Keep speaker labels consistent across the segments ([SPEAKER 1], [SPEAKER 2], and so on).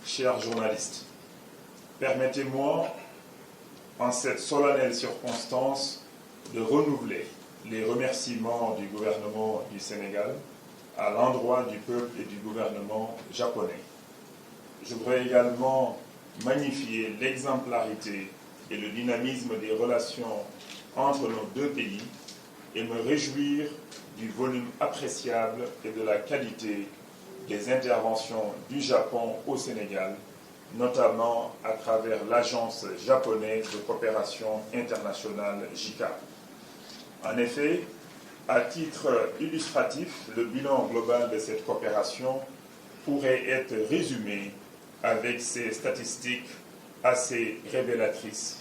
[SPEAKER 1] chers journalistes, permettez-moi, en cette solennelle circonstance, de renouveler les remerciements du gouvernement du Sénégal à l'endroit du peuple et du gouvernement japonais. Je voudrais également magnifier l'exemplarité et le dynamisme des relations entre nos deux pays et me réjouir du volume appréciable et de la qualité des interventions du Japon au Sénégal, notamment à travers l'Agence japonaise de coopération internationale JICA. En effet, à titre illustratif, le bilan global de cette coopération pourrait être résumé avec ces statistiques assez révélatrices.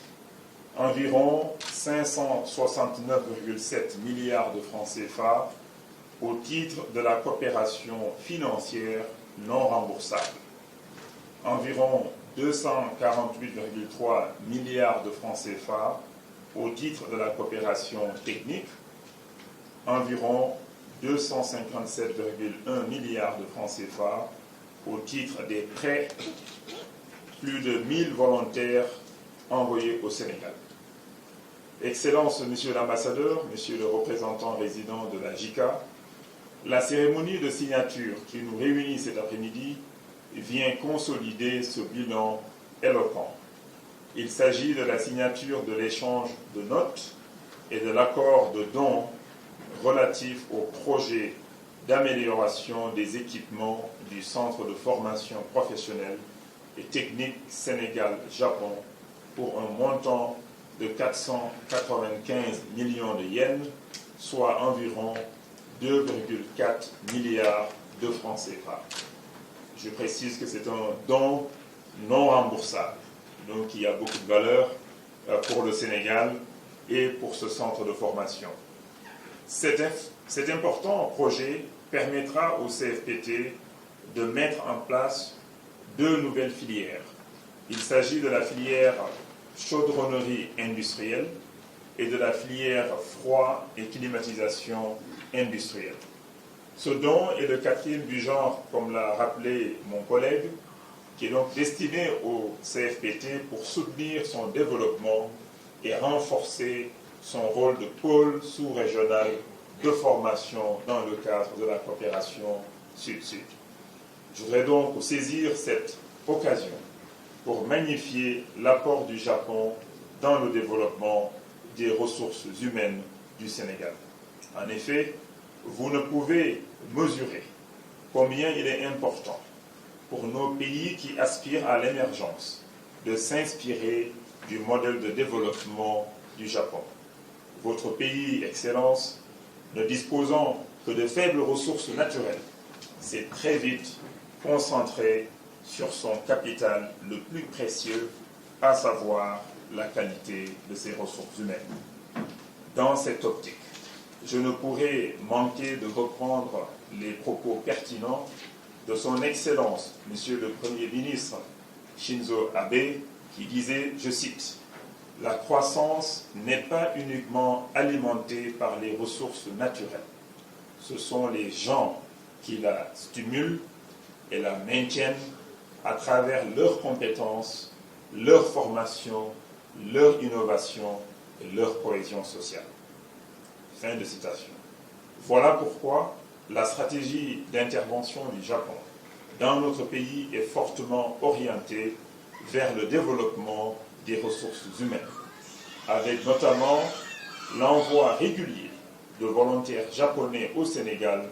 [SPEAKER 1] Environ 569,7 milliards de francs CFA au titre de la coopération financière non remboursable. Environ 248,3 milliards de francs CFA au titre de la coopération technique. Environ 257,1 milliards de francs CFA au titre des prêts, plus de 1000 volontaires envoyés au Sénégal. Excellences, Monsieur l'ambassadeur, Monsieur le représentant résident de la JICA, la cérémonie de signature qui nous réunit cet après-midi vient consolider ce bilan éloquent. Il s'agit de la signature de l'échange de notes et de l'accord de dons relatif au projet d'amélioration des équipements du Centre de formation professionnelle et technique Sénégal-Japon pour un montant de 495 millions de yens, soit environ 2,4 milliards de francs CFA. Je précise que c'est un don non remboursable, donc qui a beaucoup de valeur pour le Sénégal et pour ce centre de formation. Cet important projet permettra au CFPT de mettre en place 2 nouvelles filières. Il s'agit de la filière chaudronnerie industrielle et de la filière froid et climatisation industrielle. Ce don est le 4e du genre, comme l'a rappelé mon collègue, qui est donc destiné au CFPT pour soutenir son développement et renforcer son rôle de pôle sous-régional de formation dans le cadre de la coopération Sud-Sud. Je voudrais donc saisir cette occasion pour magnifier l'apport du Japon dans le développement des ressources humaines du Sénégal. En effet, vous ne pouvez mesurer combien il est important pour nos pays qui aspirent à l'émergence de s'inspirer du modèle de développement du Japon. Votre pays, Excellence, ne disposant que de faibles ressources naturelles, s'est très vite concentré sur son capital le plus précieux, à savoir la qualité de ses ressources humaines. Dans cette optique, je ne pourrais manquer de reprendre les propos pertinents de son Excellence, Monsieur le Premier ministre Shinzo Abe, qui disait, je cite, « La croissance n'est pas uniquement alimentée par les ressources naturelles. Ce sont les gens qui la stimulent et la maintiennent à travers leurs compétences, leur formation, leur innovation et leur cohésion sociale. » Fin de citation. Voilà pourquoi la stratégie d'intervention du Japon dans notre pays est fortement orientée vers le développement des ressources humaines, avec notamment l'envoi régulier de volontaires japonais au Sénégal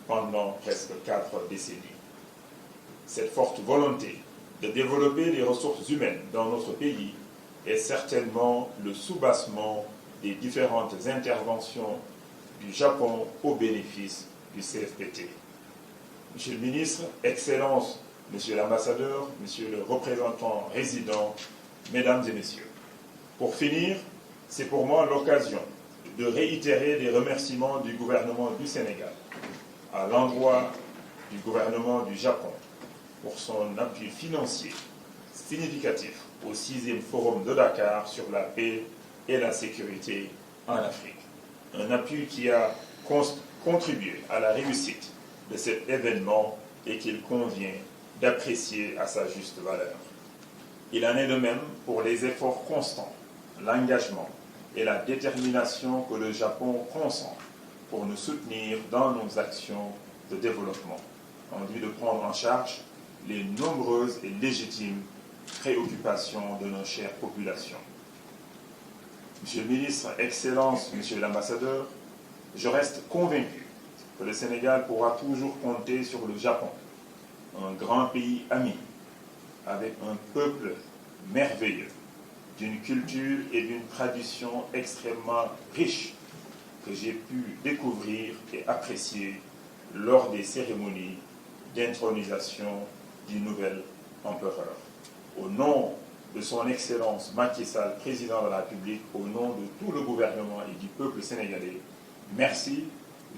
[SPEAKER 1] pendant presque 4 décennies. Cette forte volonté de développer les ressources humaines dans notre pays est certainement le soubassement des différentes interventions du Japon au bénéfice du CFPT. Monsieur le ministre, Excellences, Monsieur l'ambassadeur, Monsieur le représentant résident, Mesdames et Messieurs, pour finir, c'est pour moi l'occasion de réitérer les remerciements du gouvernement du Sénégal à l'endroit du gouvernement du Japon pour son appui financier significatif au 6e Forum de Dakar sur la paix et la sécurité en Afrique. Un appui qui a contribué à la réussite de cet événement et qu'il convient d'apprécier à sa juste valeur. Il en est de même pour les efforts constants, l'engagement et la détermination que le Japon consent pour nous soutenir dans nos actions de développement, en vue de prendre en charge les nombreuses et légitimes préoccupations de nos chères populations. Monsieur le ministre, Excellences, Monsieur l'ambassadeur, je reste convaincu que le Sénégal pourra toujours compter sur le Japon, un grand pays ami, avec un peuple merveilleux, d'une culture et d'une tradition extrêmement riche que j'ai pu découvrir et apprécier lors des cérémonies d'intronisation du nouvel empereur. Au nom de son Excellence Macky Sall, président de la République, au nom de tout le gouvernement et du peuple sénégalais, merci,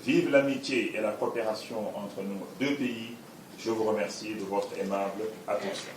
[SPEAKER 1] vive l'amitié et la coopération entre nos deux pays. Je vous remercie de votre aimable attention.